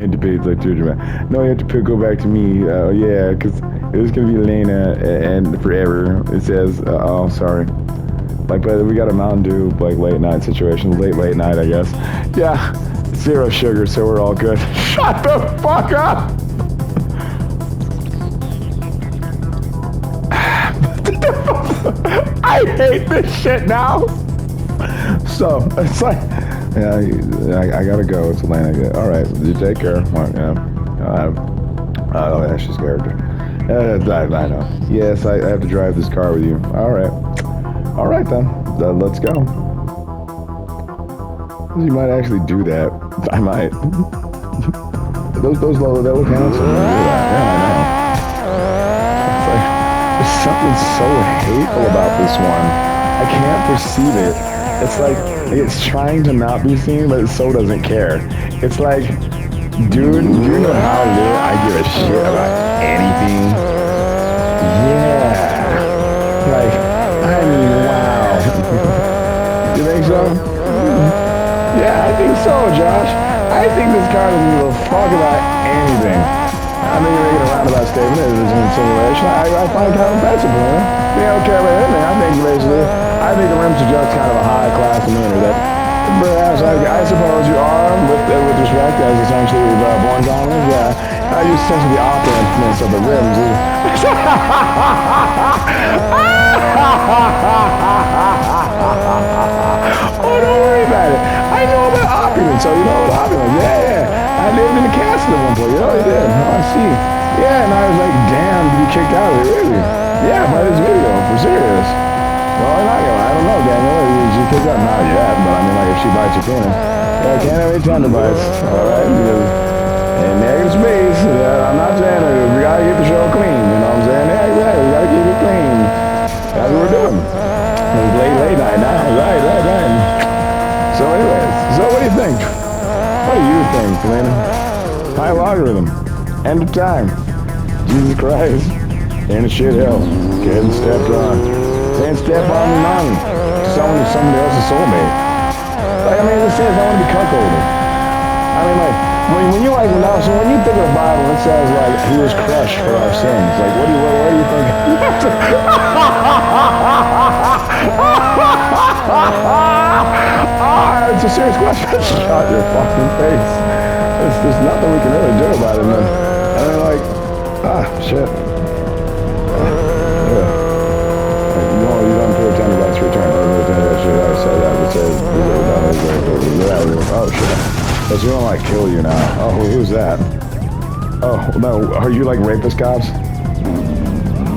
Debates like too dramatic. No, you have to go back to me. Yeah, because it was gonna be Lena and forever. It says, oh, sorry. Like, but we got a Mountain Dew like late night situation, late night, I guess. Yeah, 0 sugar, so we're all good. Shut the fuck up! I hate this shit now. So it's like, yeah, I gotta go. It's Atlanta. All right, you take care. Yeah. Oh, yeah, she's character. I know. Yes, I have to drive this car with you. All right then. Let's go. You might actually do that. I might. those that look handsome. Yeah, I know. It's like there's something so hateful about this one. I can't perceive it. It's like it's trying to not be seen, but it so doesn't care. It's like, dude, do you know how little I give a shit about anything? Yeah. Like, I mean, wow. You think so? Yeah, I think so, Josh. I think this car doesn't give a fuck about anything. I think you're making a roundabout statement. It is an insinuation. I find kind of offensive, man. They don't care about anything. I think basically, I think the rims are just kind of a high class demeanor that perhaps I suppose you are, with respect, as essentially born dominant. Yeah, I use sense of the opulentness of the rims. Oh, don't worry about it. I know about opulence, so you know what opulence. Yeah. I lived in the castle at one point. You know, you did. Oh, I see. Yeah, and I was like, damn, to be kicked out of it, really? Yeah, by this video, for serious. Well, I'm not gonna, I don't know, Daniel. Is she kicked out? Not yet, but I mean, like, if she bites your penis. Yeah, can't have any tender bites. Alright? Because in negative space, I'm not saying that we gotta keep the show clean. You know what I'm saying? Yeah, exactly. We gotta keep it clean. That's what we're doing. It's late night now. Right. So anyways, so what do you think? What do you think, Lena? High logarithm. End of time. Jesus Christ. In a shit hell. Getting stepped on. Saying step on none. Somebody else's soulmate. Like, I mean, it says I want to be cuckolded. I mean, like, when you like, now, so when you think of the Bible, it says, like, he was crushed for our sins. Like, what do you think? It's a serious question. Shut your fucking face. There's nothing we can really do about it, man. I mean, like, shit. Yeah. Like, you don't pay attention about your return. I said that. It says, oh, shit. Because we don't, like, kill you now. Oh, who's that? Oh, no, are you, like, rapist cops?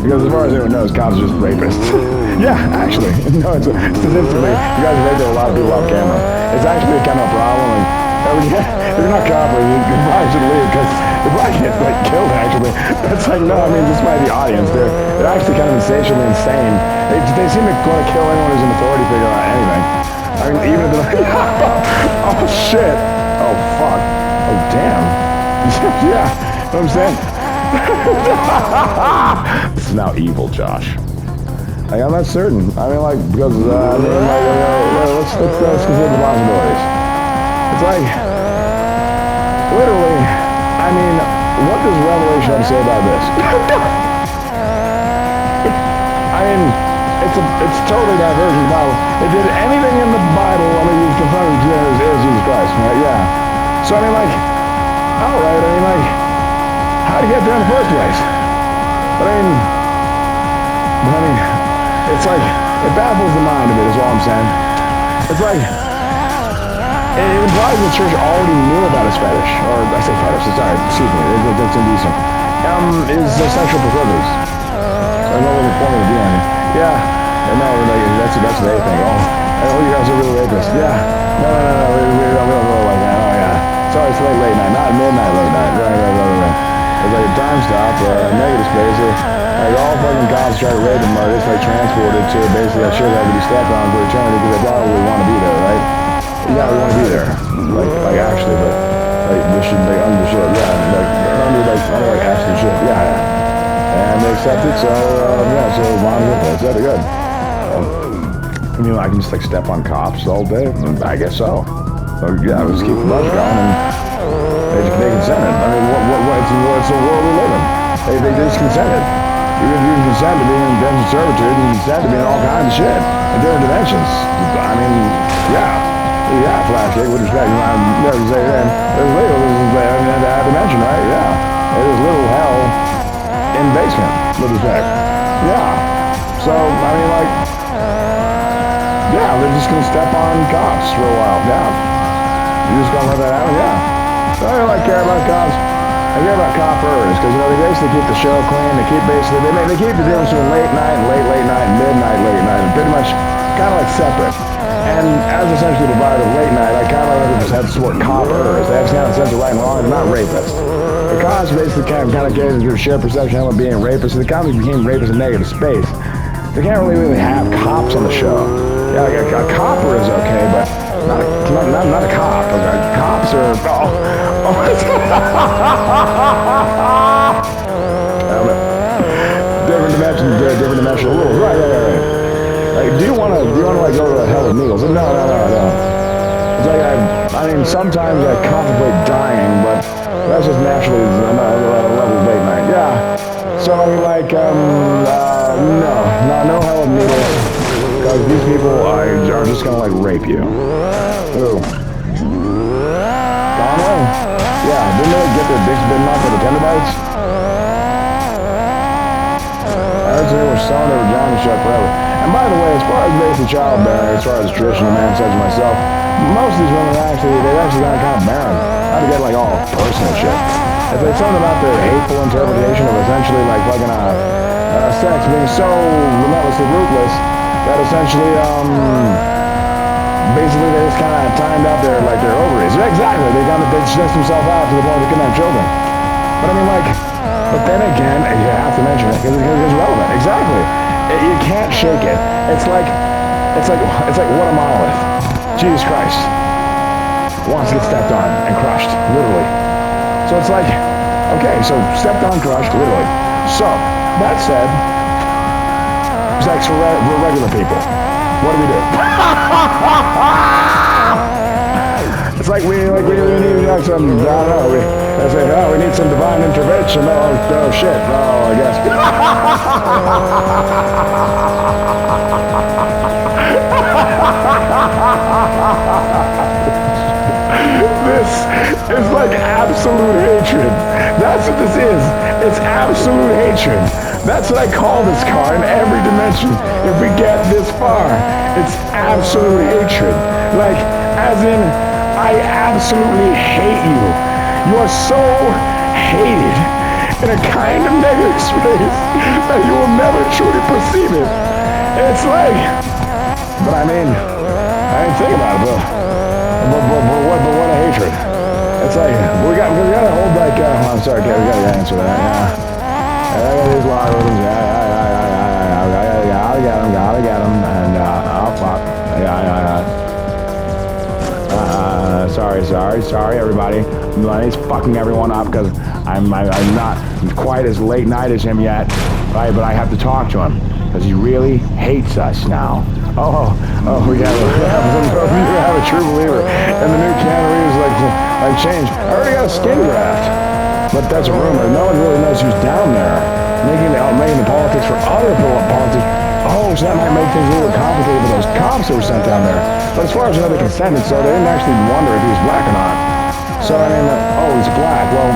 Because as far as anyone knows, cops are just rapists. Yeah, actually. No, it's statistically, you guys rape a lot of people off camera. It's actually kind of a problem. And, if you're not copper, you probably should leave, because you probably get, like, killed, actually. That's like, no, I mean, just by the audience. They're actually kind of insatiably insane. They seem to want to kill anyone who's an authority figure on anything. I mean, even if they're like, oh, shit. Oh, fuck. Oh, damn. Yeah, you know what I'm saying? This is now evil, Josh. Like, I'm not certain. I mean, like, because, I mean, like, let's consider the possibilities. It's like, literally, I mean, what does Revelation have to say about this? I mean, it's totally divergent from the Bible. It did anything in the Bible, I mean, you confirm it is Jesus Christ, right? Yeah. So, I mean, like, alright, I mean, like, how'd you get there in the first place? But I mean, it's like, it baffles the mind a bit, is all I'm saying. It's like, it implies the church already knew about his fetish, or I say fetish, sorry, excuse me, that's indecent. Is sexual proclivities. I know what the point of the on it. Yeah, no, like, that's what they think. Oh, you guys are really rapists. Yeah, no, we don't go like that. Oh, yeah. Sorry, it's late night, not midnight, late night. Right. It's like a time stop, negative space. Like all fucking cops try to rape them, or just like transported to basically that shit that would be stepped on for eternity because they probably want to be there, right? Yeah, we want to be there. Like actually, but like this should be under shit. Yeah, under actually shit. Yeah. And they accept it, so yeah, so Monica, that's good. I mean, I can just like step on cops all day. I guess so. So yeah, let's keep the buzz going. And They consented. I mean, what's the world we live in? They just consented. You can consent to being in indentured servitude, and you consent to being all kinds of shit in different dimensions. I mean, yeah, flashlight, with respect, you might never say then, there's legal, this is that dimension, right? Yeah. There's little hell in basement, with respect. Yeah. So, I mean, like, yeah, they're just gonna step on cops for a while, yeah. You're just gonna let that happen, yeah. So I don't really care about cops. I care about coppers, because, you know, they basically keep the show clean, they keep the difference between late night and late night and midnight, late night, and pretty much kind of like separate. And as essentially the provider of late night, I kind of like to have the word coppers. They actually have a sense of right and wrong, they're not rapists. The cops basically kind of gave into a shared perception of being rapists, and the cops became rapists in negative space. They can't really have cops on the show. Yeah, like a copper is okay, but not a cop. Cops are different dimensional rules. Right. Like, do you want to like go to hell with needles? No. It's like I mean, sometimes I contemplate dying, but that's just naturally a level of late night. Yeah. So I mean, like, no hell with needles, because these people are just gonna like rape you. Ooh. Conway? Yeah, didn't they get their dicks bitten off for the tender bites? I heard they were selling their vagina shut forever. And by the way, as far as basic childbearing, as far as traditional man such as myself, most of these women they've actually gotten kind of barren. Not to get like all personal shit. If there's something about their hateful interpretation of essentially like fucking sex being so relentlessly ruthless that essentially basically they just kind of timed out their ovaries. Exactly, they stressed themselves out to the point they couldn't have children. But I mean, like, but then again, you have to mention it because it's relevant. Exactly, you can't shake it. It's like what a monolith. Jesus Christ wants to get stepped on and crushed, literally. So it's like, okay, so stepped on, crushed, literally. So that said, sex for regular people. What do we do? It's like we need like some, I don't know, we need some divine intervention. Oh shit, I guess. This is like absolute hatred. That's what this is. It's absolute hatred. That's what I call this car in every dimension. If we get this far, it's absolute hatred. Like, as in, I absolutely hate you. You are so hated in a kind of negative space that you will never truly perceive it. It's like, but I mean, I didn't think about it, but what a hatred. It's like, we gotta hold like, I'm sorry, okay, we gotta answer that, yeah. I got these logarithms, gotta get them, and, oh fuck, sorry everybody, he's fucking everyone up, because I'm not quite as late night as him yet, right, but I have to talk to him, because he really hates us now. Oh, we have a true believer, and the new Keanu Reeves like change. I already got a skin graft, but that's a rumor. No one really knows who's down there, making the politics for other politics. Oh, so that might make things a little complicated for those cops that were sent down there. But as far as they consented, so they didn't actually wonder if he was black or not. So I mean, he's black. Well,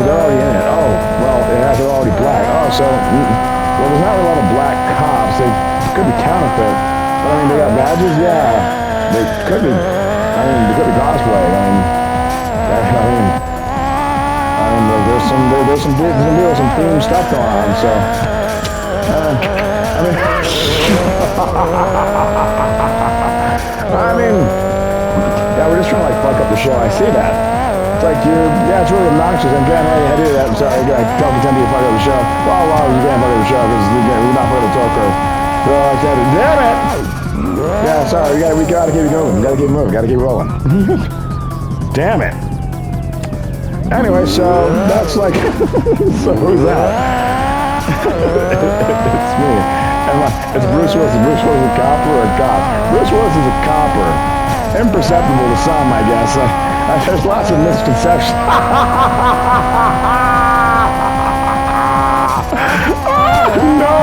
they're already in it. Oh, well, yeah, they're already black. Oh, so well, there's not a lot of black cops. They could be counterfeit, but I mean, they got badges. Yeah, they could be. I mean, they could be cosplay. There's some themed stuff going on. So, yeah, we're just trying to like fuck up the show. I see that. It's like it's really obnoxious. I'm getting ready to do that. I'm sorry, I don't pretend to fuck up the show. Well, you can't fuck up the show because we're not part of the talk show. So I said, damn it! Yeah, sorry, we gotta keep it going. We gotta keep moving. Gotta keep rolling. Damn it. Anyway, so that's like, so who's that? It's me. It's Bruce Willis. Is Bruce Willis a copper or a cop? Bruce Willis is a copper. imperceptible to some, I guess. There's lots of misconceptions. No!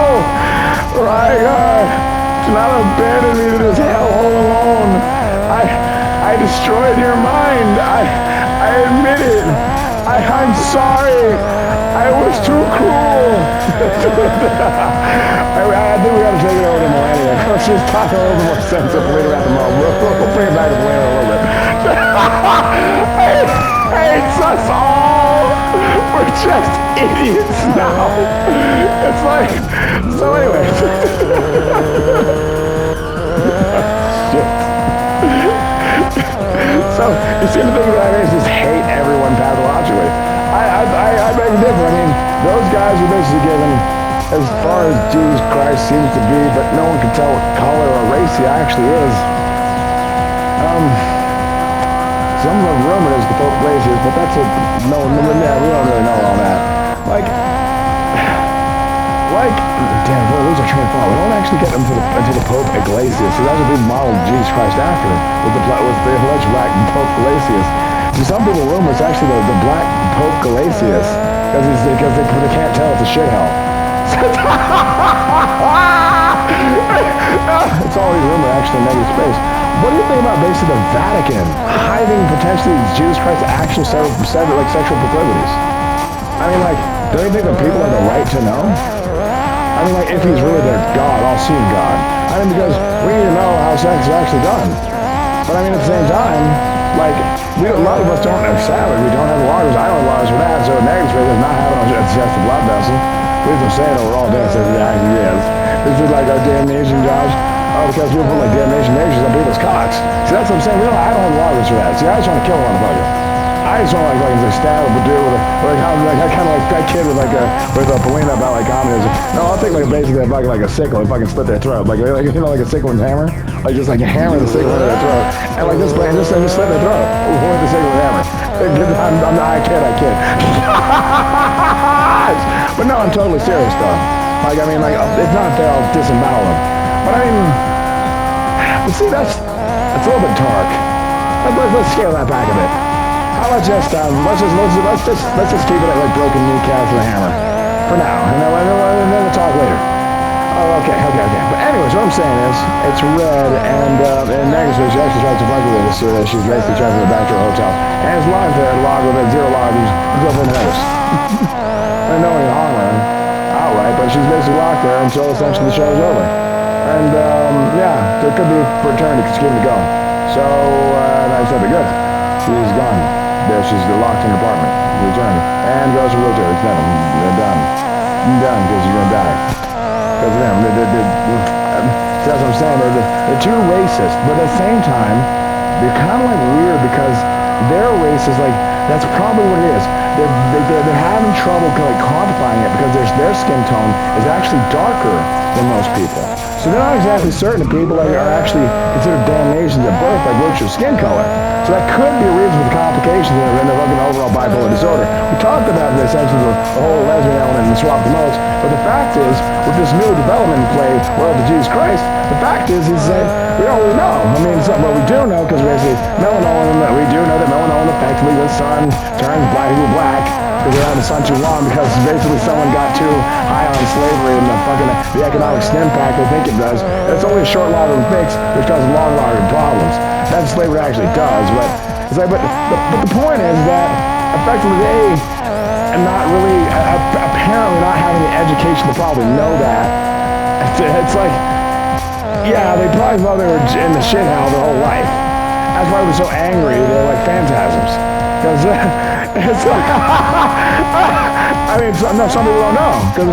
Right, do not abandon me to this hellhole alone. I destroyed your mind. I admit it. I'm sorry. I was too cruel. I think we got to take it over to Millennia. Let's just talk a little bit more sense of later at the moment. We'll bring it back to Millennia a little bit. Hates us all. We're just idiots now. It's like, so anyway. Shit. So, you see the thing that I just hate everyone pathologically. I beg to differ. I mean, those guys were basically given as far as Jesus Christ seems to be, but no one can tell what color or race he actually is. Some of them rumored as the Pope Glacius, but that's we don't really know all that. Damn, we'll lose our train of thought. We don't actually get into the Pope Iglesias. So that's what people modeled Jesus Christ after, with the alleged black Pope Iglesias. So some people rumor it's actually the black Pope Iglesias, because they can't tell it's a shithole. It's all these rumors actually in negative space. What do you think about basically the Vatican hiding potentially Jesus Christ's actual sexual proclivities? I mean, don't you think that people have the right to know? I mean, if he's really their God, all-seeing God. I mean, because we need to know how sex is actually done. But I mean, at the same time, a lot of us don't have salad. We don't have lawyers. I don't have lawyers for that. So negative space is not having a digestive blood vessel. We've been saying that we're all dead, so it actually is. This is like our damnation, Josh. Oh, because people put damnation nations on people's cocks. See, that's what I'm saying. I don't have lawyers for that. See, I just want to kill one motherfucker. I just want to stab a dude with that kid with a Polina about communism. No, I'll take basically a sickle and fucking slit their throat. Like a sickle and hammer. Just a hammer the sickle into their throat. And just slit their throat with the sickle and hammer. I kid. But no, I'm totally serious though. It's not there, I'll disembowel them. But see, that's a little bit dark. Let's scale that back a bit. Let's just keep it at broken kneecaps and a hammer for now, and then we'll talk later. Oh, okay. But anyways, what I'm saying is, it's red, and negative, she actually tries to fuck with it, so she's basically trying to go back to her hotel, and it's locked there, logged with it, 0 loggers, until further notice. I know any harm her outright, but she's basically locked there until essentially the show is over. And there could be a return to keep it going. So, and I said, good. She's gone. There, she's locked in her apartment. Returned. And goes to wheelchair. It's done. They're done. Done, because you're going to die. Because of them. That's what I'm saying. They're too racist. But at the same time, they're kind of weird because their race is that's probably what it is. They're having trouble quantifying it because their skin tone is actually darker than most people. So they're not exactly certain that people are actually considered damnations at birth by virtue of skin color. So that could be a reason for the complications in the overall bipolar disorder. We talked about the essentially the whole lesbian element and the swap the modes, but the fact is, with this new development in play, world of Jesus Christ, the fact is we don't really know. I mean, what we do know, because we do know that melanin effectively when the sun turns black, because they're on the sun too long, because basically someone got too high on slavery and the economic stim pack they think it does. It's only a short logarithm fix, which causes long logarithm problems. That's what slavery actually does, but the point is that effectively they and not really apparently not having the education to probably know that. It's they probably thought they were in the shithole their whole life. That's why we're so angry. They're like phantasms. Because it's some people don't know. Because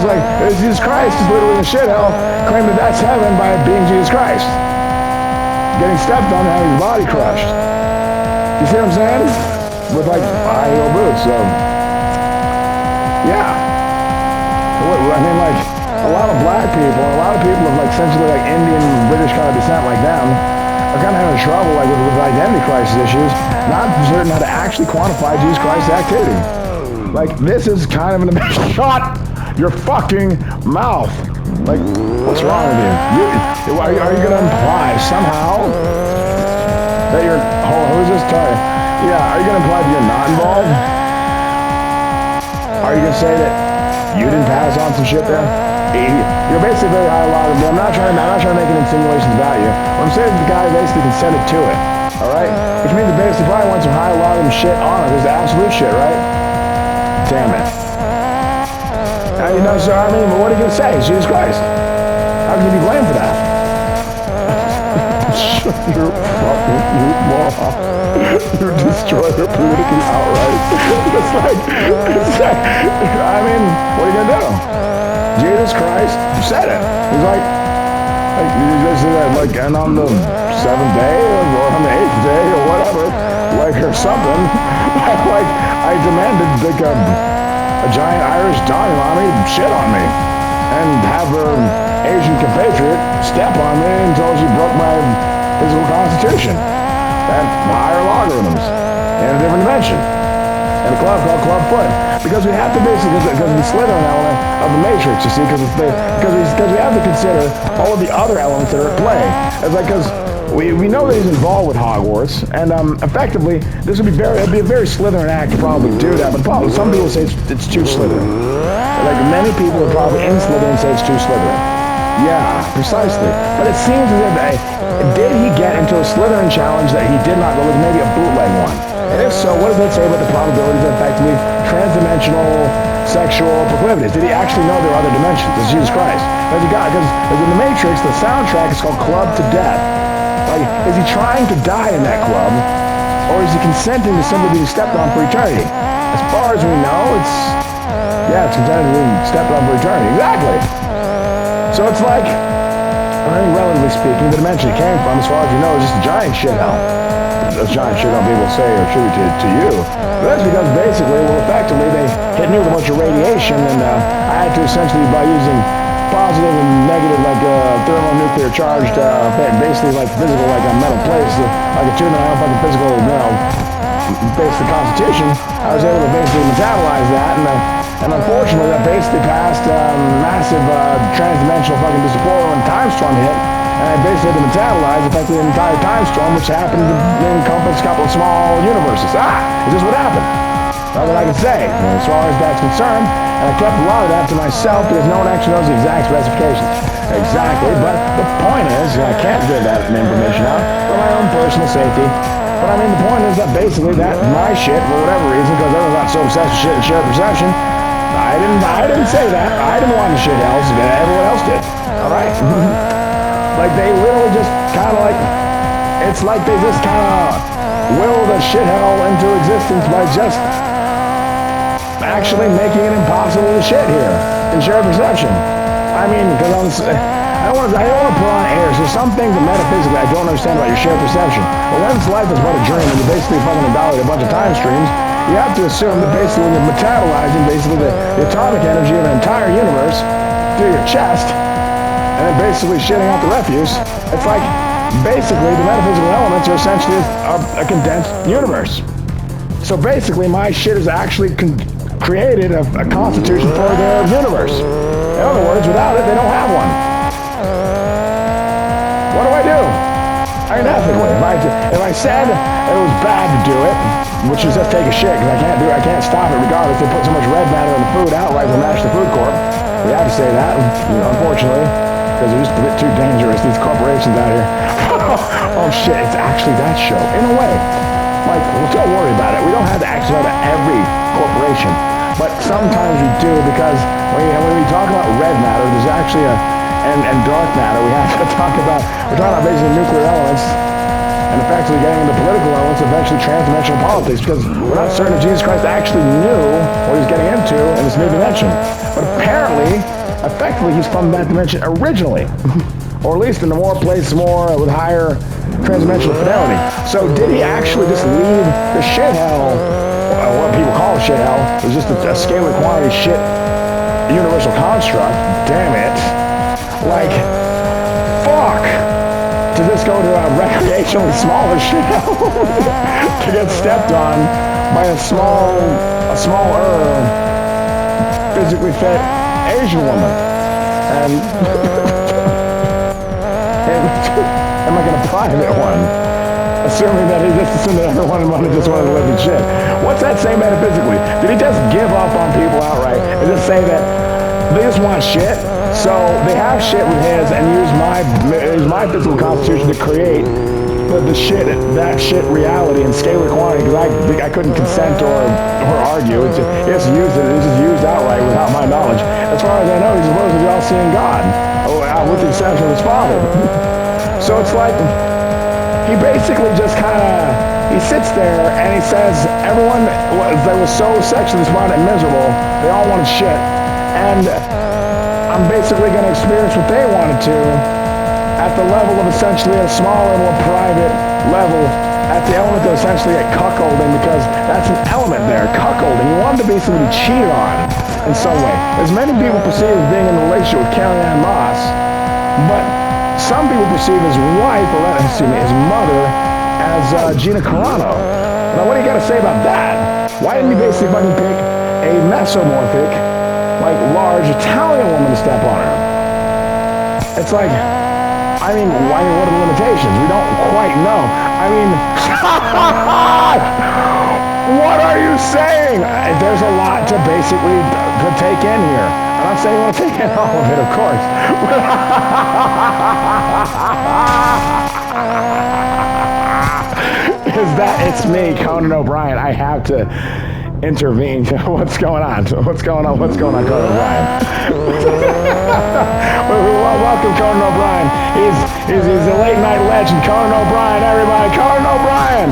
Jesus Christ is literally in the shithole, claiming that that's heaven by being Jesus Christ. Getting stepped on and having his body crushed. You see what I'm saying? With high heel boots, so yeah. A lot of black people, a lot of people of essentially Indian, British kind of descent like them, are kind of having trouble with identity crisis issues, not certain how to actually quantify Jesus Christ's activity. This is kind of an amazing shot your fucking mouth. What's wrong with you? Are you going to imply somehow That you're, hold on, who's this talking? Yeah, are you going to imply that you're not involved? Are you going to say that you didn't pass on some shit there? You're basically very high log, but I'm not trying to make any insinuations about you. What I'm saying is the guy basically consented to it. Alright? Which means that basically probably wants some high log shit on it. There's absolute shit, right? Damn it. Now, you know, so I mean, what are you going to say? It's Jesus Christ. How can you be blamed for that? You're fucking, you moron. You destroy her politically outright. It's like, I mean, what are you gonna do? Jesus Christ said it. He's like you just say that, like, and on the 7th day, or on the 8th day, or whatever, like, or something, like, I demanded, like, a giant Irish Donny Mommy shit on me, and have her Asian compatriot step on me until she broke my physical constitution at higher logarithms in a different dimension in a club called Club Foot, because we have to basically, because of the Slytherin element of the Matrix, you see, because we have to consider all of the other elements that are at play. It's like, because we know that he's involved with Hogwarts, and effectively this would be it'd be a very Slytherin act to probably do that, but probably some people say it's too Slytherin. Like, many people are probably in Slytherin say it's too Slytherin. Yeah, precisely. But it seems as if, did he get into a Slytherin challenge that he did not go with, maybe a bootleg one? And if so, what does that say about the probabilities of effectively transdimensional sexual proclivities? Did he actually know there are other dimensions? It's Jesus Christ. Because in the Matrix, the soundtrack is called Club to Death. Like, is he trying to die in that club? Or is he consenting to simply being stepped on for eternity? As far as we know, it's consenting to being stepped on for eternity. Exactly. So it's like, I mean, relatively speaking, the dimension it came from, as far as you know, is just a giant shithole. Those giant shit I'll be able to say or attribute to you. But that's because basically, well, effectively, they hit me with a bunch of radiation, and I had to essentially, by using positive and negative, like thermonuclear charged, basically like physical, like a metal place, like a two-dimensional fucking physical, basic constitution, I was able to basically metabolize that, and unfortunately, that basically passed massive transdimensional fucking disapproval when time storm hit. And I basically had to metabolize effectively an entire time storm, which happened to encompass a couple of small universes. Is this what happened? Not that I can say, as far as that's concerned. And I kept a lot of that to myself because no one actually knows the exact specifications. Exactly, but the point is, I can't give that information out for my own personal safety. But I mean, the point is that basically that my shit, for whatever reason, because everyone got so obsessed with shit and shared perception, I didn't say that. I didn't want the shit hells, but everyone else did. Alright? Like, they literally just kind of like, it's like they just kind of willed a shithole into existence by just actually making it impossible to shit here in shared perception. I mean, because I don't want to put on airs. There's some things that metaphysically I don't understand about your shared perception. But once life is but a dream and you're basically fucking evaluate a bunch of time streams, you have to assume that basically when you're metabolizing basically the atomic energy of an entire universe through your chest, and then basically shitting out the refuse, it's like basically the metaphysical elements are essentially a condensed universe. So basically my shit has actually created a constitution for their universe. In other words, without it, they don't have one. What do I do? I mean, ethically, if I said it was bad to do it, which is just take a shit, because I can't stop it regardless. They put so much red matter in the food outright from National Food Corp. We have to say that, unfortunately, because they're just a bit too dangerous, these corporations out here. Oh shit, it's actually that show, in a way. Like, well, don't worry about it. We don't have to actually have every corporation, but sometimes we do, because when we talk about red matter, there's actually and dark matter, we have to talk about, we're talking about basically nuclear elements, and effectively getting into political elements, eventually transdimensional politics, because we're not certain if Jesus Christ actually knew what he was getting into in this new dimension. But apparently, effectively, he's from that dimension originally, or at least in the with higher transdimensional fidelity. So did he actually just leave the shithole, what people call a shithole, it was just a scalar quantity shit universal construct, damn it, like, fuck, to just go to a recreationally smaller shithole to get stepped on by a smaller, physically fit Asian woman. And am I going to private one? Assuming that he just assumed that everyone just wanted to live in shit. What's that say metaphysically? Did he just give up on people outright and just say that they just want shit? So they have shit with his and use my physical constitution to create the shit, that shit reality in scalar quantity, because I couldn't consent or argue. It's just used it. It's just used outright without my knowledge. As far as I know, he's supposedly all-seeing God, with the exception of his father. So it's like, he basically just kind of, he sits there and he says, everyone that was so sexually despondent and miserable, they all wanted shit. And I'm basically going to experience what they wanted to, at the level of essentially a smaller, more private level, at the element of essentially a cuckolding, because that's an element there, cuckolding. You want to basically be cheated on in some way. As many people perceive as being in a relationship with Carrie Ann Moss, but some people perceive his wife, or his mother, as Gina Carano. Now what do you got to say about that? Why didn't he basically fucking pick a mesomorphic, like large Italian woman to step on her? It's like, I mean, what are the limitations? We don't quite know. I mean, what are you saying? There's a lot to basically to take in here. I'm not saying you want to take in all of it, of course. Is that it's me, Conan O'Brien? I have to intervene. What's going on? What's going on, Conan O'Brien? Welcome, Conan O'Brien. He's a late night legend. Conan O'Brien, everybody. Conan O'Brien.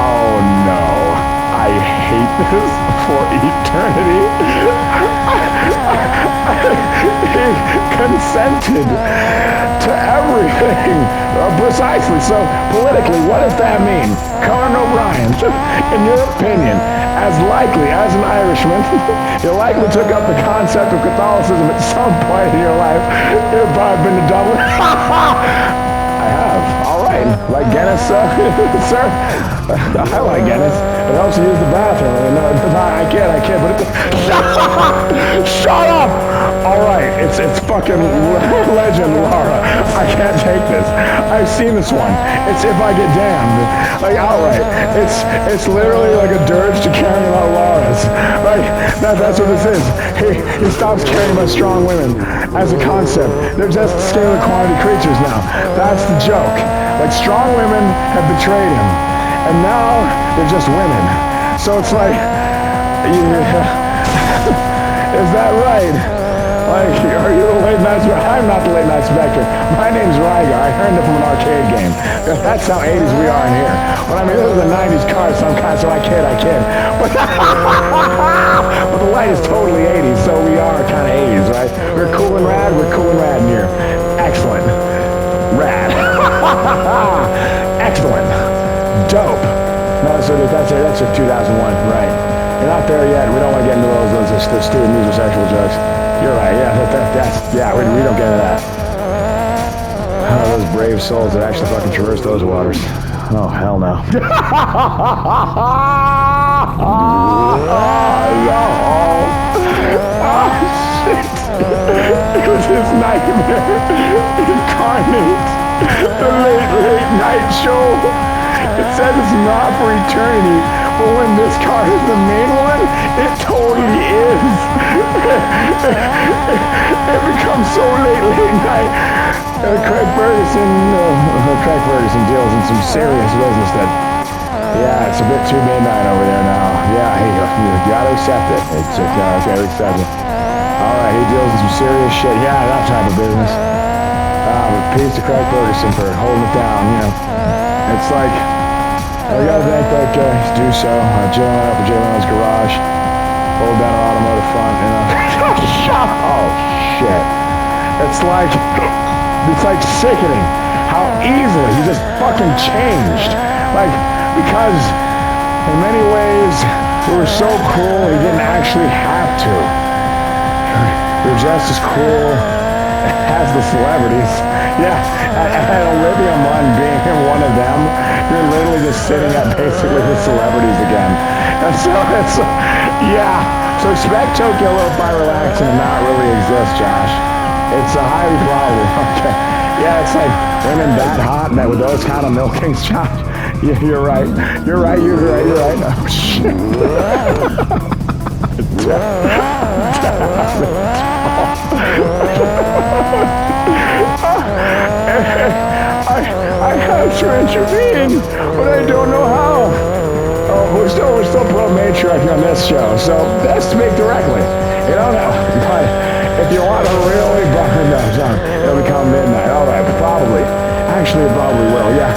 Oh no, I hate this for eternity. He consented to everything. Precisely. So, politically, what does that mean? Conan O'Brien, in your opinion, as likely as an Irishman, you likely took up the concept of Catholicism at some point in your life. You've probably been to Dublin. I have. All right. Like Guinness, sir? I like Guinness. It helps you use the bathroom. I can't, but it's... Shut up! All right, it's fucking legend, Laura. I can't take this. I've seen this one. It's If I Get Damned. Like, outright. It's literally like a dirge to caring about Laura's. Like, that's what this is. He stops caring about strong women as a concept. They're just scalar quantity creatures now. That's the joke. Like, strong women have betrayed him. And now they're just women. So it's like, is that right? Like, are you the late night spectre? I'm not the late night spectre. My name's Rygar. I earned it from an arcade game. That's how 80s we are in here. But I mean, this is a 90s car, so I kid. But, but the light is totally 80s, so we are kind of 80s, right? We're cool and rad in here. Excellent. Rad. Excellent. Dope. No, so that's a 2001, right? You're not there yet. We don't want to get into those stupid musical jokes. You're right, yeah, we don't get into that. Oh, those brave souls that actually fucking traverse those waters. Oh, hell no. No. Oh, shit. It was his nightmare incarnate. The late night show. It says it's not for eternity, but when this car is the main one, it totally is. It becomes so late night. Craig Ferguson deals in some serious business that, yeah, it's a bit too midnight over there now. Yeah, you gotta accept it. It's okay, we accept it. All right, he deals in some serious shit. Yeah, that type of business. But peace to Craig Ferguson for holding it down, you know. It's like, we gotta thank do so. Jay went up to Jay Leno's garage, hold down our automotive front, you know. Oh shit! It's like sickening how easily he just fucking changed. Like, because in many ways we were so cool he didn't actually have to. We were just as cool as the celebrities. Yeah, and Olivia Munn being one of them. You're literally just sitting at basically the celebrities again. And so it's, yeah. So expect Tokyo Lo-Fi relaxing to not really exist, Josh. It's a highly probable. Okay. Yeah, it's like women that hot and that with those kind of milkings, Josh. Yeah, you're right. You're right. Oh, shit. I have to intervene, but I don't know how. Oh, we're still pro-matriarchy on this show, so that's speak directly. You don't know, but if you want to really button those on, it'll become midnight. All right, probably. Actually, it probably will, yeah.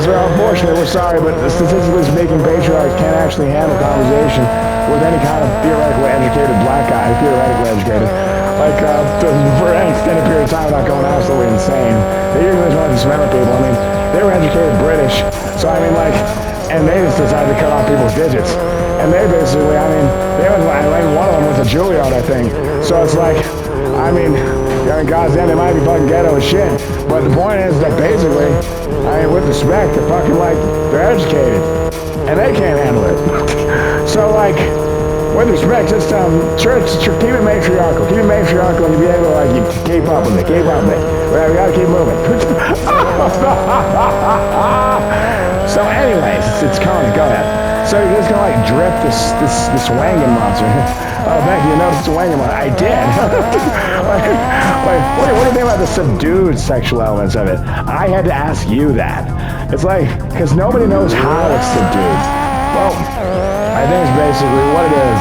So unfortunately, we're sorry, but statistically speaking, patriarchs can't actually handle conversation with any kind of theoretically educated black guy, theoretically educated. Like, for any extended period of time without going absolutely insane. They usually just want to dismember people. I mean, they were educated British, so I mean, like, and they just decided to cut off people's digits. And they basically, I mean, one of them was a Juilliard, I think. So it's like, I mean, goddamn, they might be fucking ghetto as shit. But the point is that basically, I mean, with respect, they're fucking like, they're educated. And they can't handle it. So like, with respect, just church, keep it matriarchal. Keep it matriarchal and you'll be able to like, keep up with it. Well, we gotta keep moving. So anyways, it's Coney, go ahead. So you're just gonna like drip this wangin' monster. Oh, thank you. You noticed the wangin' monster. I did. What do you think about the subdued sexual elements of it? I had to ask you that. It's like, because nobody knows how it's subdued. Well, I think it's basically what it is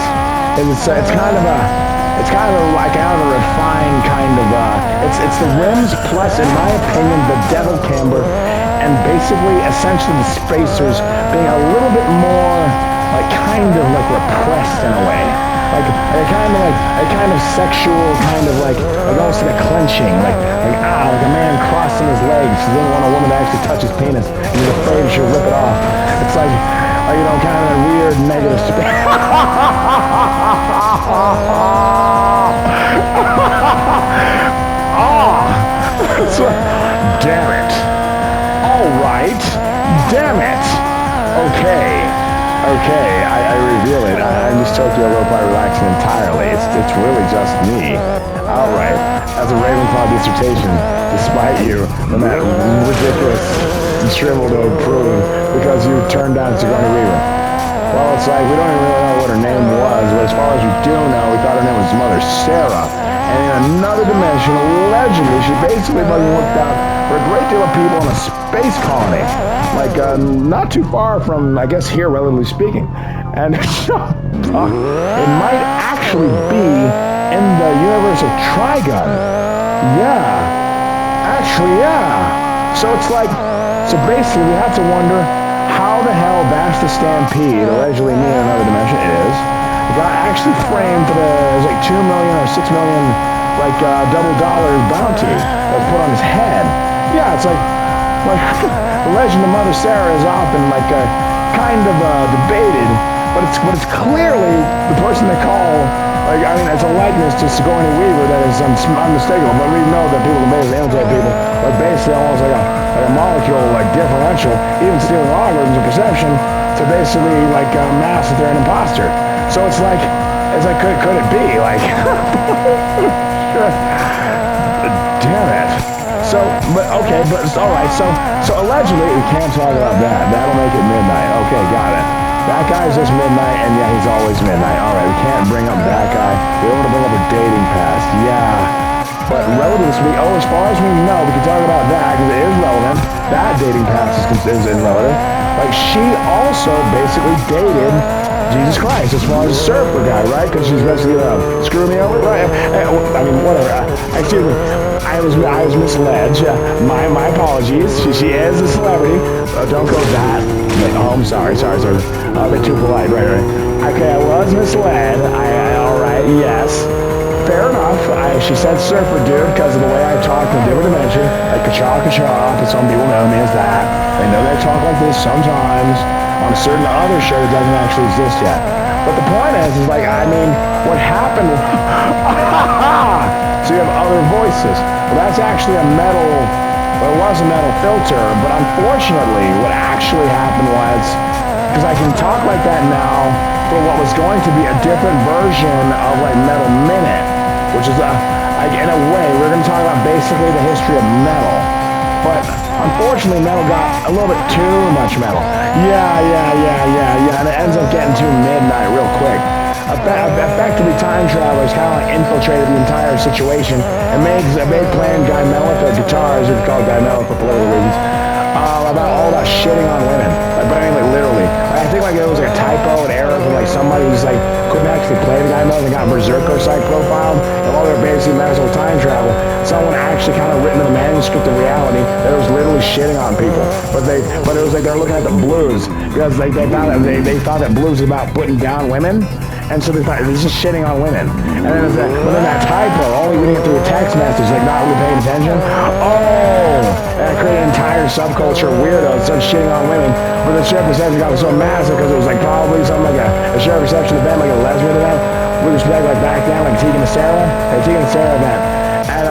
it's kind of like a refined kind of it's the rims plus, in my opinion, the devil camber, and basically essentially the spacers being a little bit more like kind of like repressed in a way. Like a kind of sexual kind of like almost like a clenching, like a man crossing his legs. He doesn't want a woman to actually touch his penis, and he's afraid she'll rip it off. It's like, you know, kind of a weird negative space. Damn it. All right. Damn it. Okay, I reveal it. I'm just Tokyo Lo-Fi relaxing entirely. It's really just me. All right, that's a Ravenclaw dissertation, despite you and that ridiculous shriveled to approve because you turned down Sigourney Weaver. Well, it's like we don't even really know what her name was, but as far as we do know, we thought her name was Mother Sarah. And in another dimension, allegedly, she basically fucking looked out for a great deal of people in a space colony. Like, not too far from, I guess, here, relatively speaking. And it might actually be in the universe of Trigun. Yeah. Actually, yeah. So it's like, so basically, we have to wonder how the hell Vasta Stampede, allegedly me in another dimension, got actually framed for it was like 2 million or 6 million, like, double dollar bounty that was put on his head. Yeah, it's like the legend of Mother Sarah is often like kind of debated, but it's clearly the person they call. Like, I mean, it's a likeness to Sigourney Weaver that is unmistakable. But we know that people can basically imitate people, like basically almost like a molecule, like differential, even stealing algorithms of perception to basically like mask that they're an imposter. So it's like could it be like? Damn it. So, but okay, but it's all right. So allegedly we can't talk about that. That'll make it midnight. Okay, got it. That guy's just midnight, and yeah, he's always midnight. All right, we can't bring up that guy. We don't want to bring up a dating past. Yeah. But relatively speaking, as far as we know, we can talk about that because it is relevant. That dating past is irrelevant. Like, she also basically dated Jesus Christ, as far as the surfer guy, right? Because she's basically screwing me over, right? I mean, whatever. Excuse me. I was misled. My apologies. She is a celebrity. Don't go that. Oh, I'm sorry. A bit too polite, right. Okay, I was misled. All right, yes. Fair enough. She said surfer dude because of the way I talk in a different dimension. Like ka-cha, but some people know me as that. They know they talk like this sometimes on a certain other show that doesn't actually exist yet. But the point is like, I mean, what happened... So you have other voices. Well, that's actually a metal but it was a metal filter. But unfortunately, what actually happened was, because I can talk like that now for what was going to be a different version of like Metal Minute, which is like in a way, we're going to talk about basically the history of metal. But unfortunately, metal got a little bit too much metal. Yeah, and it ends up getting to midnight real quick. Effectively, time travelers kind of like infiltrated the entire situation and made playing Guy Mellor for guitars, if you call it Guy Mellor for political reasons, about all that shitting on women. Like, but I mean, like literally. Like, I think like it was like a typo, an error from like somebody who's like couldn't actually play the Guy Mellor and got Berserker site profiled. And while they were basically magical time travel, someone actually kind of written in the manuscript of reality that it was literally shitting on people. But it was like they're looking at the blues because like they thought that blues was about putting down women. And so they thought, this is shitting on women. And then that typo, only reading it through a text message, like not really paying attention. Oh! And it created an entire subculture of weirdos that started shitting on women. But the shared perception got so massive because it was like probably something like a shared perception event, like a lesbian event, with respect like back then, like Tegan and Sarah. A Tegan and Sarah event. And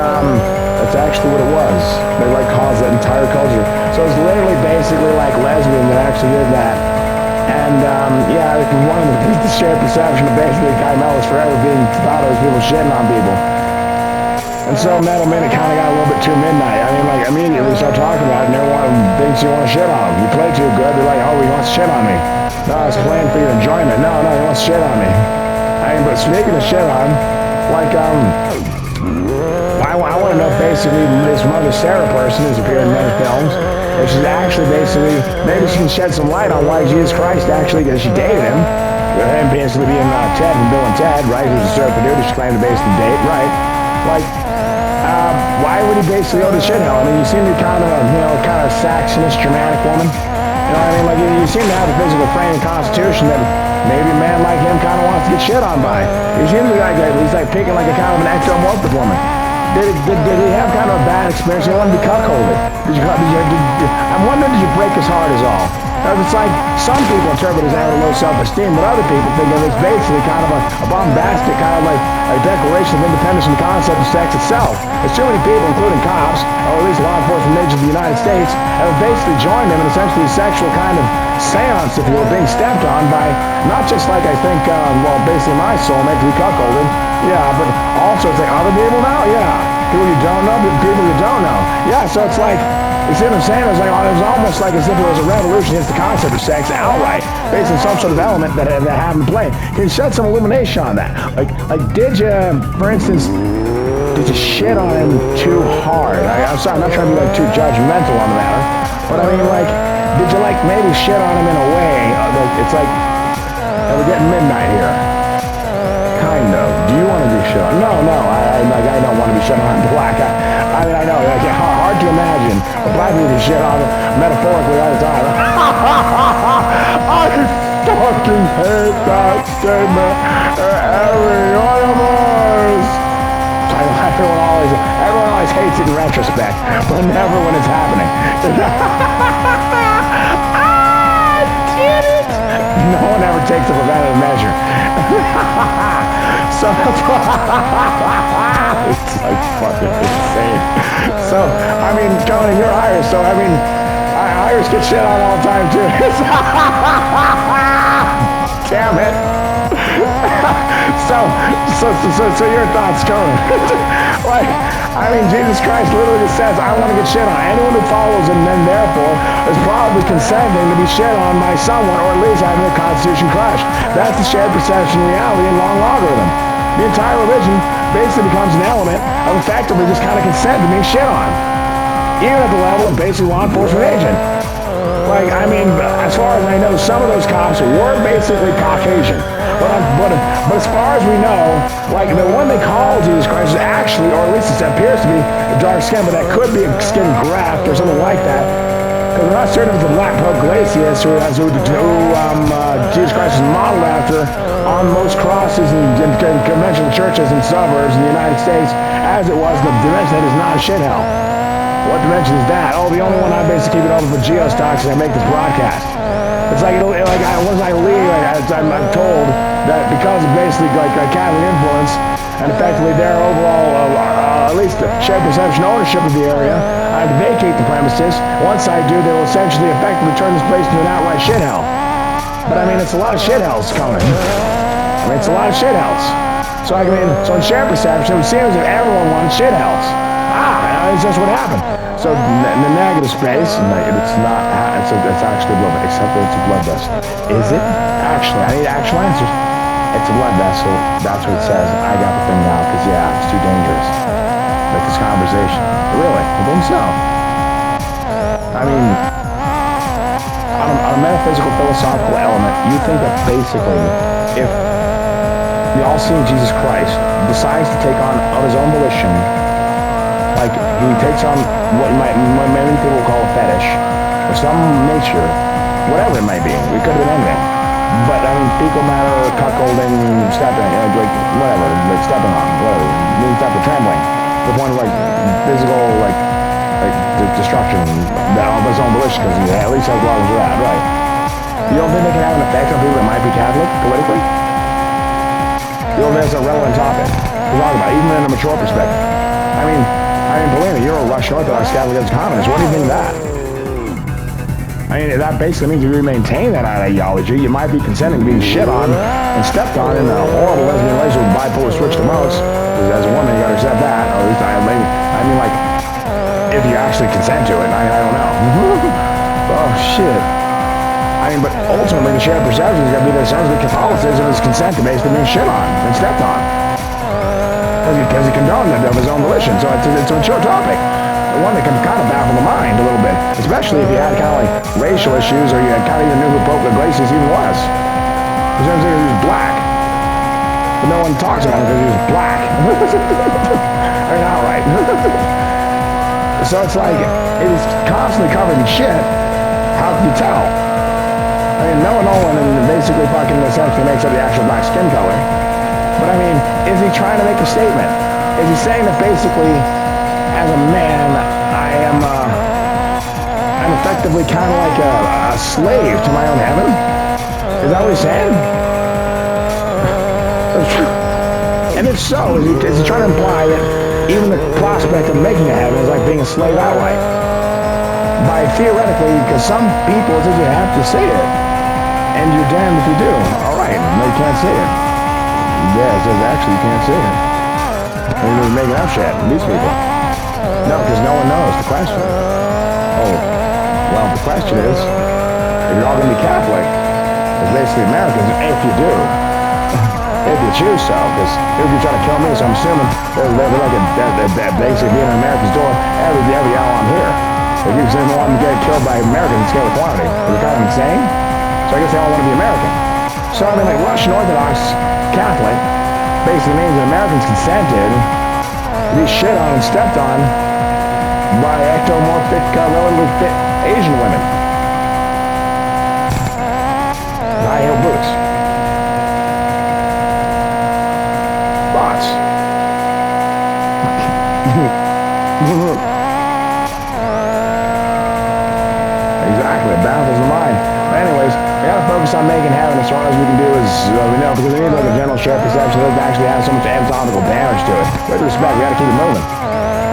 that's actually what it was. They like caused that entire culture. So it's literally basically like lesbian that actually did that. And, yeah, one of the shared perception of basically Guy Mellor is forever being thought of as people shitting on people. And so Metal Minute kind of got a little bit too midnight. I mean, like, immediately we start talking about it, and everyone thinks you want to shit on them. You play too good, they're like, oh, he wants to shit on me. No, I was playing for your enjoyment. No, he wants to shit on me. I mean, but speaking of shit on, like, I want to know basically this Mother Sarah person who's appeared in many films. And she's actually basically, maybe she can shed some light on why Jesus Christ actually, because she dated him. With him basically being Ted from Bill and Ted, right? Who's a surfer dude, she claimed to basically date, right? Like, why would he basically go to shit hell? I mean, you seem to be kind of a, kind of Saxonist, dramatic woman. You know what I mean? Like, you seem to have a physical frame and constitution that maybe a man like him kind of wants to get shit on by. He seems to be like, he's like picking like a kind of an ectomorphic woman. Did he have kind of a bad experience? He wanted to be cuckolded. I'm wondering, did you break his heart is all? It's like some people interpret it as having low self-esteem, but other people think of it as basically kind of a bombastic, kind of like a declaration of independence from the concept of sex itself. There's too many people, including cops, or at least law enforcement agents of the United States, have basically joined him in essentially a sexual kind of seance, if you will, being stepped on by not just like I think, basically my soulmate to be cuckolded. Yeah, but also it's like other people now? Yeah. People you don't know, but people you don't know. Yeah, so it's like, you see what I'm saying? It was almost like as if it was a revolution against the concept of sex outright, based on some sort of element that happened to play. Can you shed some illumination on that? Like, did you, for instance, did you shit on him too hard? I'm sorry, I'm not trying to be like too judgmental on the matter, but I mean, like, did you like maybe shit on him in a way? It's like, we're getting midnight here. Kind of. Do you want to be shit on? No, I don't want to be shit on black. I mean, I know, like, hard to imagine. But black people get shit on metaphorically all the time. I fucking hate that statement. Everyone always hates it in retrospect, but never when it's happening. No one ever takes a preventative measure. So that's why it's like fucking insane. So, I mean, Tony, you're Irish, so I mean, Irish get shit on all the time too. Damn it. So your thoughts, Tony? Like, I mean, Jesus Christ literally just says, I want to get shit on. Anyone who follows him then therefore is probably consenting to be shit on by someone, or at least having their constitution crushed. That's the shared perception reality in long logarithm. The entire religion basically becomes an element of effectively just kind of consent to being shit on. Even at the level of basic law enforcement agent. Like, I mean, as far as I know, some of those cops were basically Caucasian. But as far as we know, like, the one they call Jesus Christ is actually, or at least it appears to be, dark skin, but that could be a skin graft or something like that. Because we're not certain if it's the Black Pope Glacius who Jesus Christ is modeled after on most crosses in conventional churches and suburbs in the United States, as it was the dimension that is not a shithell. What dimension is that? Oh, the only one I basically keep it open for geostocks as I make this broadcast. It's like, once I leave, I'm told that because of basically like Catholic influence and effectively their overall, at least the shared perception ownership of the area, I have to vacate the premises. Once I do, they will essentially effectively turn this place into an outright shithole. But I mean, it's a lot of shitholes coming. I mean, it's a lot of shitholes. So I mean, so in shared perception, it seems that everyone wants shitholes. It's just what happened. So in the negative space, it's not. It's actually blood, except that it's a blood vessel. Is it? Actually, I need actual answers. It's a blood vessel. That's what it says. I got the thing now because yeah, it's too dangerous. Like this conversation. Really? I think so. I mean, on a metaphysical, philosophical element, you think that basically, if the all-seeing Jesus Christ decides to take on of his own volition. Like, he takes on what many people call a fetish, or some nature, whatever it might be. It could have been anything. But, I mean, fecal matter, cuckolding, stepping, like, whatever, like stepping on, whatever, means type of trembling. To the point of, like, physical, like destruction, that of his own volition, because he at least has a lot of that, right? You don't think they can have an effect on people that might be Catholic, politically? You don't think that's a relevant topic to talk about, even in a mature perspective? I mean, believe me, you're a Russian Orthodox Catholic as communist. What do you think of that? I mean, that basically means if you maintain that ideology, you might be consenting to being shit on and stepped on in a horrible lesbian relationship with bipolar switch to most. Because as a woman, you gotta accept that. Or at least I mean, like, if you actually consent to it, I don't know. Oh, shit. I mean, but ultimately, the shared perception is gonna be that essentially Catholicism is consent to basically being shit on and stepped on. Because he condoned it of his own volition, so it's a mature topic. One that can kind of baffle the mind a little bit, especially if you had kind of like racial issues or you had kind of even knew who Pope Iglesias even was. Because everything he was black, but no one talks about him because he was black. I mean, outright. So it's like, it is constantly covered in shit. How can you tell? I mean, knowing Nolan and basically fucking essentially makes up the actual black skin color. But I mean, is he trying to make a statement? Is he saying that basically, as a man, I'm effectively kind of like a slave to my own heaven? Is that what he's saying? And if so, is he trying to imply that even the prospect of making a heaven is like being a slave outright? By theoretically, because some people says you have to say it, and you're damned if you do. All right, no, you can't say it. Yeah, it says actually you can't say it. And you're just making up shit. These people. No, because no one knows the question. Oh, well, the question is, if you're all going to be Catholic, it's basically Americans, if you do. If you choose so, because if you try to kill me, so I'm assuming they're like basically being an American's door every hour I'm here. If you say they want to get killed by Americans in scale of quantity, is it kind of insane? So I guess they all want to be American. So I mean, like Russian Orthodox Catholic basically means that Americans consented to be shit on and stepped on by ectomorphic, relatively fit Asian women. High-heel boots. Thoughts? Exactly, it baffles the mind. But anyways, we gotta focus on making heaven as far as we can do as we know, because we need like a general shared perception that doesn't actually have so much anatomical damage to it. With respect, we gotta keep it moving.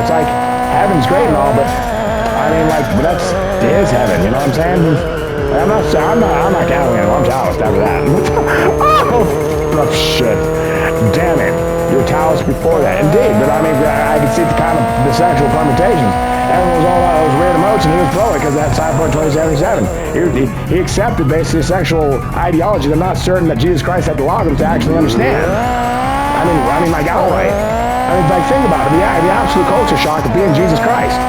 It's like, heaven's great and all, but I mean, like, but that's his heaven, you know what I'm saying? Like, I'm not counting anymore. I'm Taoist after that. Oh, shit. Damn it. You're Taoist before that. Indeed, but I mean, I could see the sexual permutations. Everyone was all out of those weird emotions, and he was pro it because that's Cyberpunk 2077. He accepted basically a sexual ideology that I'm not certain that Jesus Christ had to log him to actually understand. I mean, like, outright. I mean, like, think about it. The absolute culture shock of being Jesus Christ.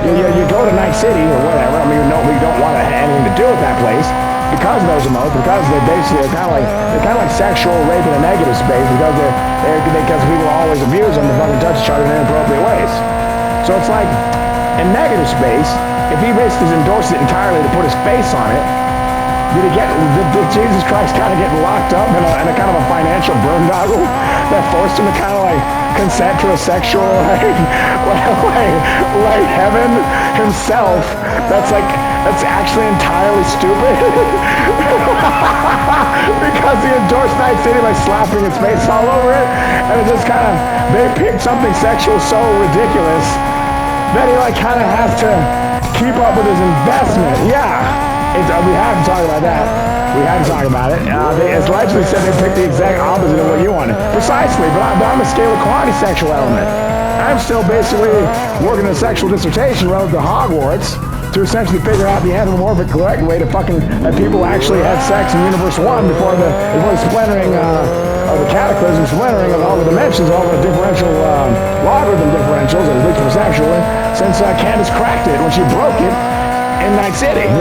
You go to Night City or whatever. I mean, you don't want to have anything to do with that place because of those emotions. Because they basically they're kind of like sexual rape in a negative space because people always abuse them and fucking touch each other in inappropriate ways. So it's like in negative space, if he basically endorsed it entirely to put his face on it, did Jesus Christ kind of get locked up in a kind of a financial boondoggle that forced him to kind of like consensual, like heaven himself. That's actually entirely stupid. Because he endorsed Night City by slapping his face all over it, and it just kind of, they picked something sexual so ridiculous that he like kind of has to keep up with his investment. Yeah, we have to talk about that. We had to talk about it. It's allegedly said they picked the exact opposite of what you wanted. Precisely, but I'm a scalar quantity sexual element. I'm still basically working a sexual dissertation relative to Hogwarts to essentially figure out the anthropomorphic correct way to fucking, that people actually had sex in Universe 1 before the splintering of the cataclysm, splintering of all the dimensions, all the differential, logarithm differentials, at least perceptually, since Candace cracked it when she broke it in Night City.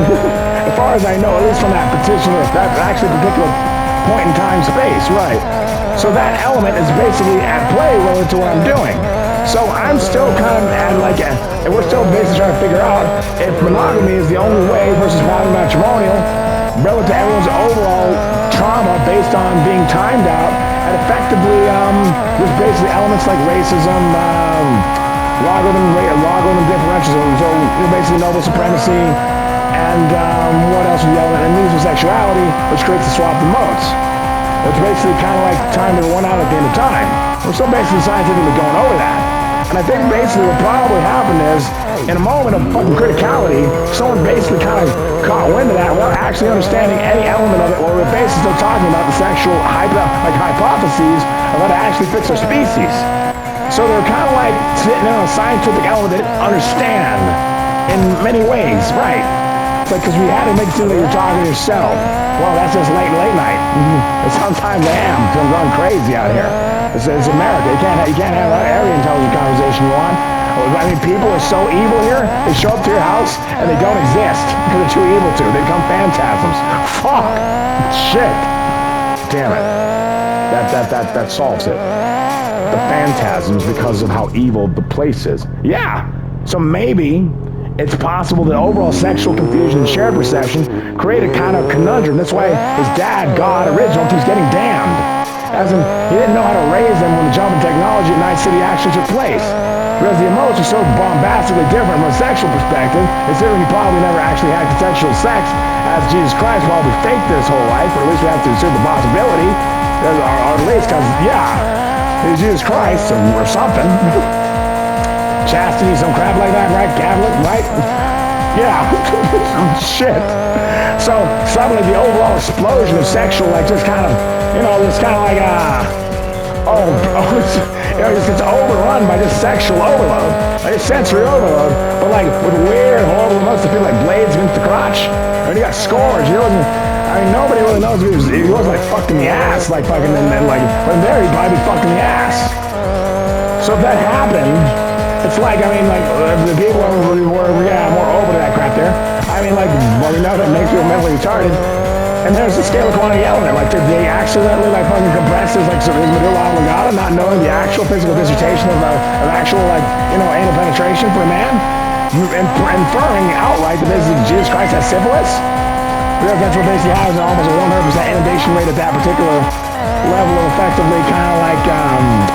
As far as I know, at least from that particular point in time space, right. So that element is basically at play relative to what I'm doing. So I'm still kind of at like, and we're still basically trying to figure out if monogamy is the only way versus matrimonial relative to everyone's overall trauma based on being timed out, and effectively there's basically elements like racism, logarithm differentialism, so basically noble supremacy, and what else would the element? And musical sexuality, which creates the swap of modes, which basically kind of like time to run out at the end of time. We're still basically scientifically going over that. And I think basically what probably happened is, in a moment of fucking criticality, someone basically kind of caught wind of that without actually understanding any element of it, where we're basically still talking about the sexual hypotheses of how to actually fix our species. So they're kind of like sitting in a scientific element they didn't understand in many ways, right? It's like, because we had to make it seem that you're talking to yourself. Well, that's just late night. And sometimes I am, because I'm going crazy out here. It's America. You can't have every intelligent conversation you want. I mean, people are so evil here. They show up to your house and they don't exist because they're too evil to. They become phantasms. Fuck. Shit. Damn it. That solves it. The phantasms because of how evil the place is. Yeah. So maybe it's possible that overall sexual confusion and shared perception create a kind of conundrum. That's why his dad, God, original, keeps getting damned. As in, he didn't know how to raise them when the jump in technology at Night City actually took place. Whereas the emotions are so bombastically different from a sexual perspective, considering he probably never actually had consensual sex, as Jesus Christ probably faked this whole life, or at least we have to assume the possibility, or at least because, yeah, he's Jesus Christ, or something. Chastity, some crap like that, right? Catholic, right? Yeah. Shit. So suddenly the overall explosion of sexual, like just kind of, it's kind of like it's overrun by just sexual overload, like sensory overload, but like with weird, horrible emotions, feel like blades against the crotch. And he got scores. Nobody really knows if he wasn't like fucked in the ass, like fucking, and like when there he'd probably be fucked in the ass. So if that happened, it's like, the people were more open to that crap there. We know that makes people mentally retarded. And there's the scalar quantity element. Like, did they accidentally, fucking compress his, medulla oblongata, not knowing the actual physical dissertation of actual, anal penetration for a man? Inferring outright that basically Jesus Christ has syphilis? Because that's what basically happens, almost a 100% inundation rate at that particular level of effectively kind of like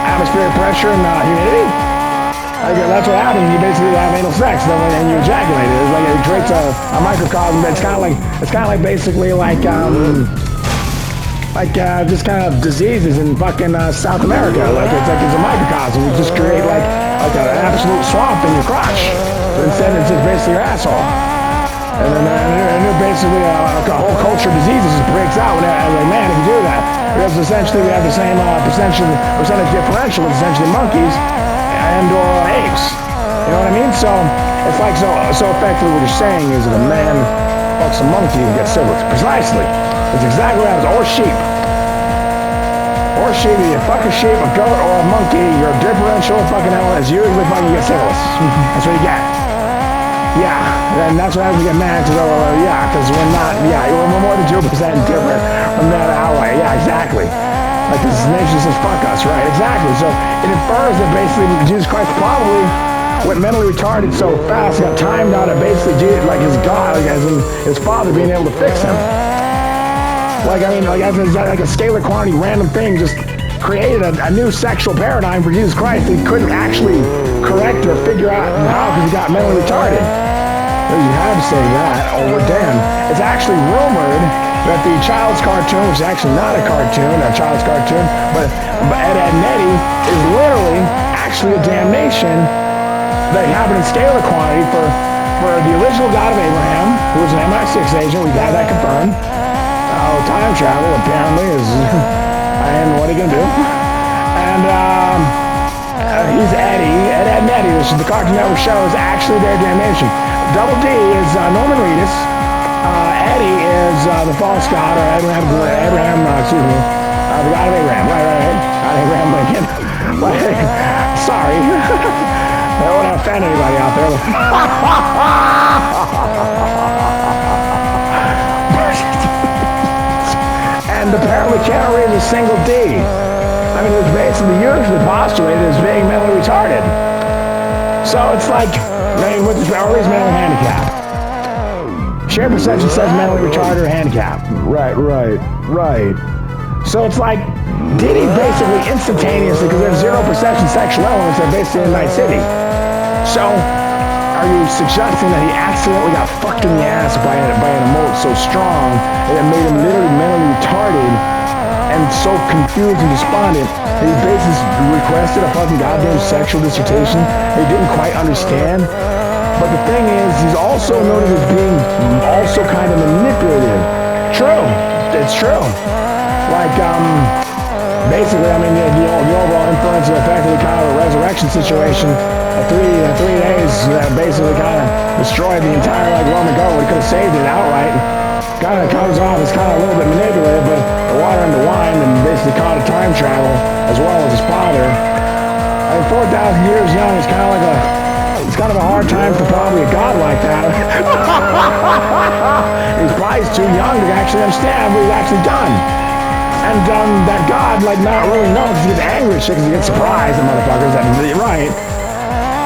atmospheric pressure and humidity. That's what happens when you basically have anal sex, and you ejaculate it. It's like it creates a microcosm. It's kind of like basically just kind of diseases in fucking South America. It's a microcosm. You just create like an absolute swamp in your crotch, but instead it's just basically your asshole. And then basically a whole culture of diseases just breaks out when man, if you do that, because essentially we have the same percentage differential as essentially monkeys and/or apes. You know what I mean? So it's like so effectively what you're saying is that a man fucks a monkey and gets syphilis. Precisely. That's exactly what happens. Or sheep. If you fuck a sheep, a goat, or a monkey, your differential fucking element is usually fucking get syphilis. That's what you get. Yeah, and that's what happens when you get mad, because we're not, we're more than 2% different from that outright. Yeah, exactly. Like this nation says fuck us, right? Exactly. So it infers that basically Jesus Christ probably went mentally retarded so fast, got timed out at basically Jesus, like his God, as in his father being able to fix him. Like a scalar quantity random thing just created a new sexual paradigm for Jesus Christ that he couldn't actually correct or figure out how because he got mentally retarded. Well, you have to say that, or we're damned. It's actually rumored that the child's cartoon, which is actually not a cartoon, a child's cartoon, but Ed Nettie is literally actually a damnation that happened in scalar quantity for the original God of Abraham, who was an MI6 agent. We've had that confirmed. Time travel apparently is, and what are you gonna do? And he's Eddie, Ed Nettie, which is the Cartoon Network show, is actually their damnation. Double D is Norman Reedus. Eddie is the false god, or Abraham, excuse me, the God of Abraham. Right. God of Abraham Lincoln. Sorry. I don't want to offend anybody out there. And apparently can't raise a single D. I mean, it's basically usually postulated as being mentally retarded. So it's like, or at least mentally handicapped. Shared perception says mentally retarded or handicapped. Right. So it's like, Diddy basically instantaneously, because there's zero perception sexual elements that are basically in Night City. So, are you suggesting that he accidentally got fucked in the ass by an emote so strong that it made him literally mentally retarded and so confused and despondent that he basically requested a fucking goddamn sexual dissertation that he didn't quite understand? But the thing is, he's also noted as being also kind of manipulative. True. It's true. Like, basically, I mean, the overall influence of effectively kind of a resurrection situation. Three days that basically kind of destroyed the entire like Roman government. We could have saved it outright. Kind of comes off as kind of a little bit manipulative, but the water into wine and basically caught a time travel as well as his father. I mean, 4,000 years young is kind of like it's kind of a hard time for probably a god like that. He's probably too young to actually understand what he's actually done. And that god, like, not really knows because he gets angry at shit because he gets surprised, the motherfuckers, that right.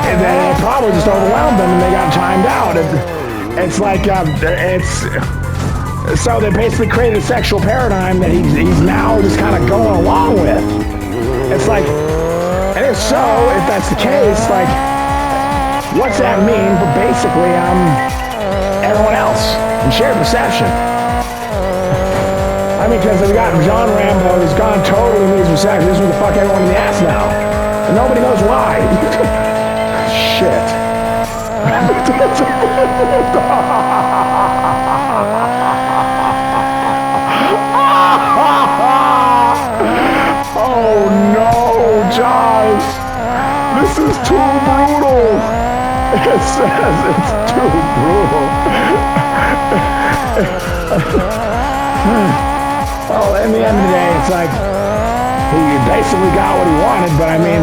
And then it probably just overwhelmed them and they got timed out. It's like, so they basically created a sexual paradigm that he's now just kind of going along with. It's like, and if so, if that's the case, like, what's that mean for basically, everyone else in shared perception? I mean, because we got John Rambo, who's gone totally in these perception. This is to fuck everyone in the ass now. And nobody knows why. Shit. Oh no, Josh. This is too brutal. It says it's too brutal. Well, in the end of the day, it's like he basically got what he wanted, but I mean,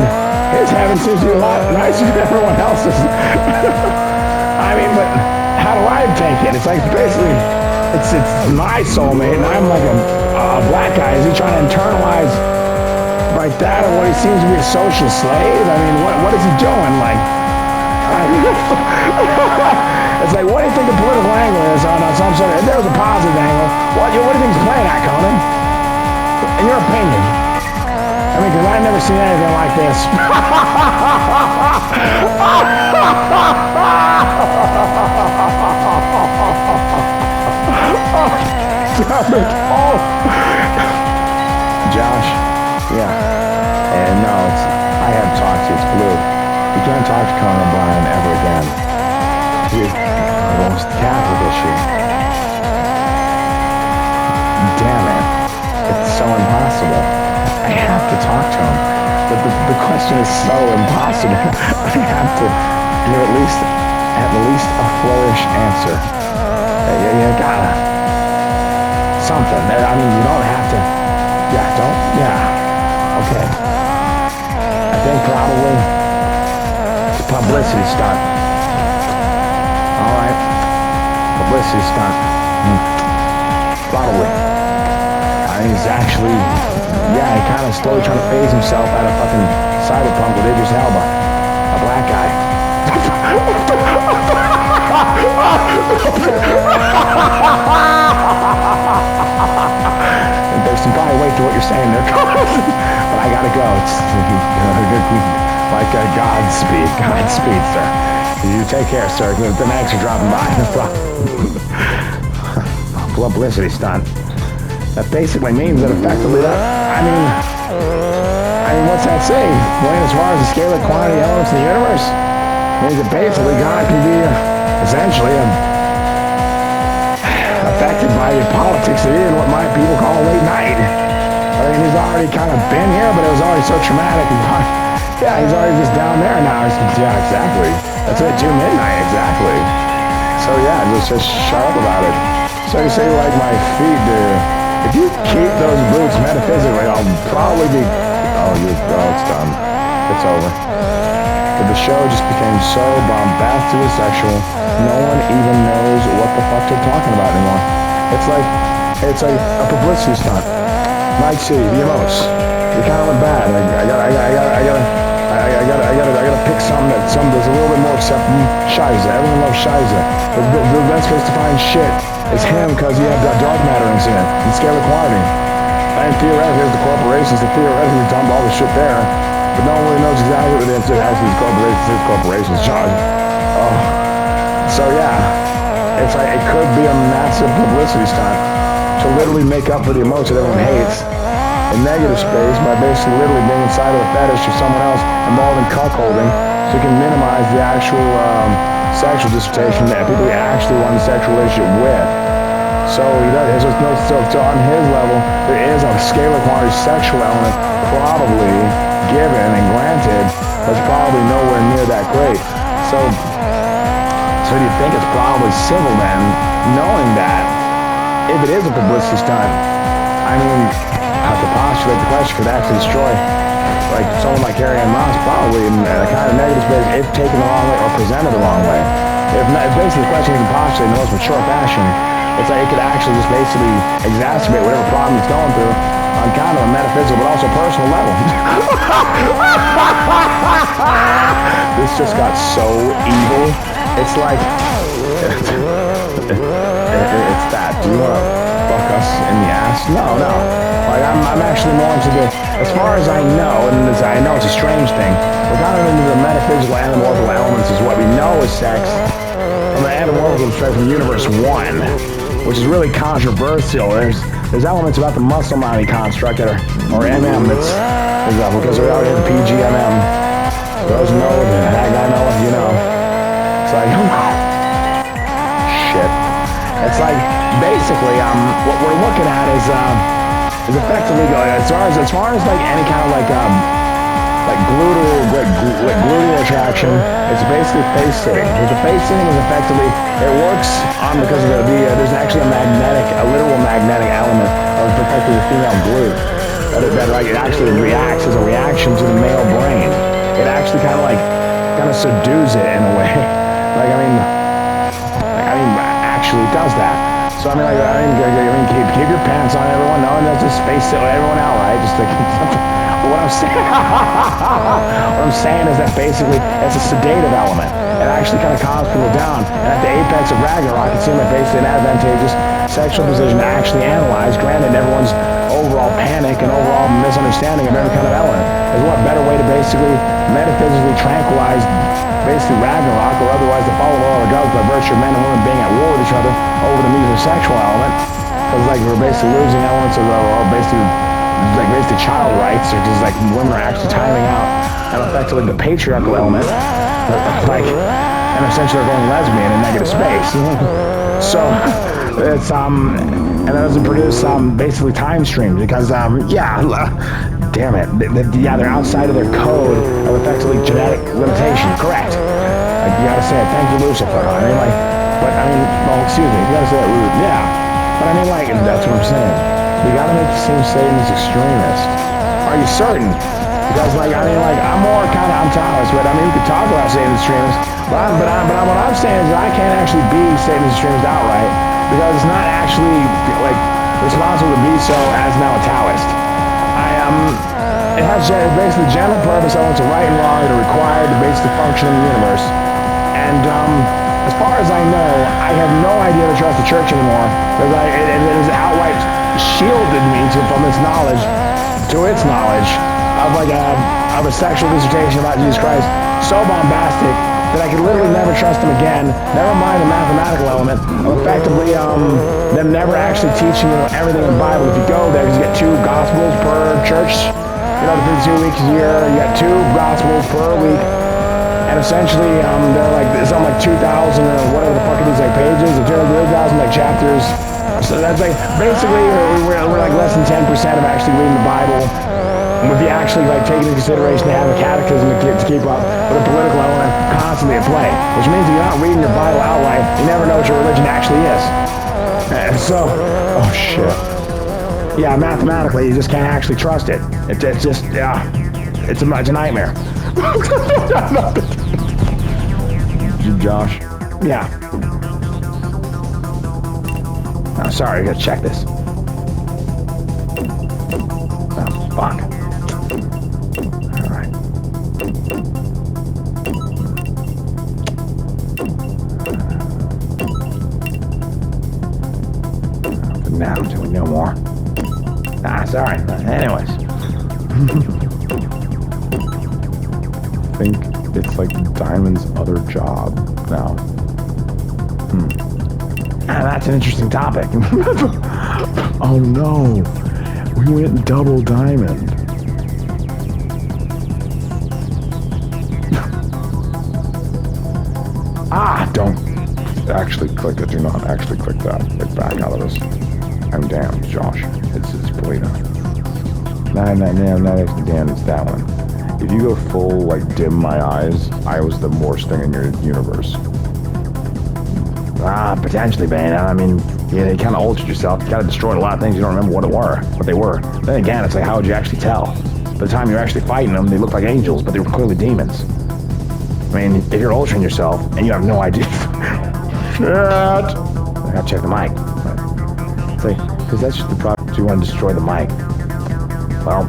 his heaven seems to be a lot nicer than everyone else's. I mean, but how do I take it? It's like basically, it's my soulmate, and I'm like a black guy. Is he trying to internalize like that, or what he seems to be a social slave? I mean, what is he doing? Like, it's like, what do you think the political angle is on some sort of, if there was a positive angle, what do you think he's playing at, Conan? In your opinion? I mean, because I've never seen anything like this. Damn it. Oh. Josh, yeah. And no, I have talked to you, it's blue. You can't talk to Conan O'Brien ever again. He's almost Catholic issue. Damn it. It's so impossible. I have to talk to him. But the question is so impossible. I have to give at least a flourish answer. You gotta. Something. I mean, you don't have to. Okay. I think probably it's a publicity stunt. Alright. Publicity stunt. Probably. I think he's actually, he kind of slowly trying to phase himself out of fucking cyberpunk with Idris Elba. A black guy. listen, probably wait to what you're saying there. But I gotta go. It's like Godspeed, sir. You take care, sir. The Macs are dropping by. No problem. Publicity stunt. That basically means that effectively that, I mean, what's that say? Well, as far as the scalar quantity elements in the universe, means that basically God can be essentially affected by the politics that is in what my people call late night. I mean, he's already kind of been here, but it was already so traumatic. Yeah, he's already just down there now. Yeah, exactly. That's it, 2 midnight, exactly. So yeah, just shut up about it. So you say you like my feet, dude. If you keep those boots metaphysically, I'll probably be... Oh, it's done. It's over. But the show just became so bombastically sexual, no one even knows what the fuck they're talking about anymore. It's like a publicity stunt. Night City, the emotes. It kind of went bad. I gotta pick something that's a little bit more acceptable. Shiza. Everyone loves Shiza. The best place to find shit is him because he had dark matter in it and scalar quantity. And theoretically, there's the corporations that theoretically dump all the shit there. But no one really knows exactly what it is. Actually, these corporations charge. Oh. So yeah. It's like it could be a massive publicity stunt to literally make up for the emotes that everyone hates in negative space by basically literally being inside of a fetish of someone else involved in cuckolding, so you can minimize the actual sexual dissertation that people he actually want a sexual relationship with. So he does. So on his level, there is a scalar quantity sexual element probably given and granted, but it's probably nowhere near that great. So do you think it's probably civil then, knowing that if it is a publicity stunt, I mean, I have to postulate the question could actually destroy, like someone like Harry and Moss, probably in a kind of negative space if taken the wrong way or presented the wrong way. If basically the question you can postulate in the most mature fashion, it's like it could actually just basically exacerbate whatever problem he's going through on kind of a metaphysical but also personal level. This just got so evil. It's like it's that. Do you want to fuck us in the ass? No. Like I'm actually more into the, as far as I know, and I know it's a strange thing, we're kind of into the metaphysical anamorphical elements is what we know is sex from the anamorphical straight from Universe 1, which is really controversial. There's elements about the muscle mounting construct that are, or MM, that's because we already had the PGMM. Those know, that guy know, you know. It's like, shit. It's like, basically, what we're looking at is effectively, as far as like any kind of like gluteal attraction, it's basically face sitting. With the face sitting is effectively, it works on because of there's actually a literal magnetic element of effectively the female glute that like it actually reacts as a reaction to the male brain. It actually kind of subdues it in a way. Like, I mean, actually does that. So, keep your pants on, everyone. No one does just space everyone out, right? Just like, what I'm saying is that basically it's a sedative element. It actually kind of calms people down. And at the apex of Ragnarok, it seemed like basically an advantageous sexual position to actually analyze, granted everyone's overall panic and overall misunderstanding of every kind of element. Is what better way to basically metaphysically tranquilize basically Ragnarok, or otherwise the fall of all the gods by virtue of men and women being at war with each other over the mesosexual element. Because like we're basically losing elements of basically child rights, or just like women are actually timing out, and effectively the patriarchal element, like, and essentially they're going lesbian in negative space. So it's and it doesn't produce basically time streams because damn it, they're outside of their code of effectively genetic limitation. Correct. Like, you gotta say it. Thank you, Lucifer. I mean, like, but I mean, well, excuse me, you gotta say it rude. Yeah, but I mean, like, that's what I'm saying. You gotta make it seem Satan is extremist. Are you certain? Because, like, I mean, like, I'm Taoist, but I mean, we could talk about Satan's extremist. But what I'm saying is that I can't actually be Satan's extremist outright because it's not actually like responsible to be so as now a Taoist. It has basically general purpose elements of right and wrong that are required to basically function in the universe. And as far as I know, I have no idea to trust the church anymore because it is outright shielded me from this knowledge to its knowledge of of a sexual dissertation about Jesus Christ so bombastic that I could literally never trust him again. Never mind the mathematical element of effectively them never actually teaching everything in the Bible. If you go there, because you get 2 gospels per church, the 52 weeks a year, you got 2 gospels per week. And essentially, they're like, something like 2,000 or whatever the fuck it is, like pages, or 2,000 like chapters. So that's like, basically, we're like less than 10% of actually reading the Bible. And if you actually like take into consideration to have a catechism to keep up with a political element constantly at play, which means if you're not reading your Bible outright, you never know what your religion actually is. And so, oh shit. Yeah, mathematically, you just can't actually trust it. It's just, yeah, it's a nightmare. Josh? Yeah. Oh, sorry, I gotta check this. Oh, fuck. Alright. Now, till we know more. Sorry. Anyways. I think it's like Diamond's other job now. That's an interesting topic. Oh no, we went double Diamond. Don't actually click it. Do not actually click that. Get back out of this. I'm damned, Josh. It's Polina. No, actually damned, it's that one. If you go full, like, dim my eyes, I was the worst thing in your universe. Potentially, man. I mean, you kind of altered yourself. You kind of destroyed a lot of things you don't remember what they were. Then again, it's like, how would you actually tell? By the time you're actually fighting them, they look like angels, but they were clearly demons. I mean, if you're altering yourself, and you have no idea... Shit! I gotta check the mic. It's like, because that's just the product. You want to destroy the mic. Well...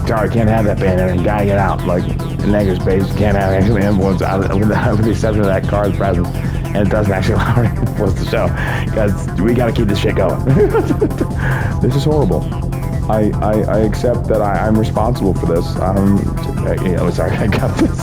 Sorry, can't have that band. You gotta get out. Like, in negative space, you can't have actually influence out with the exception of that card's presence. And it doesn't actually allow her to influence the show. Because we gotta keep this shit going. This is horrible. I accept that I'm responsible for this. Sorry, I got this.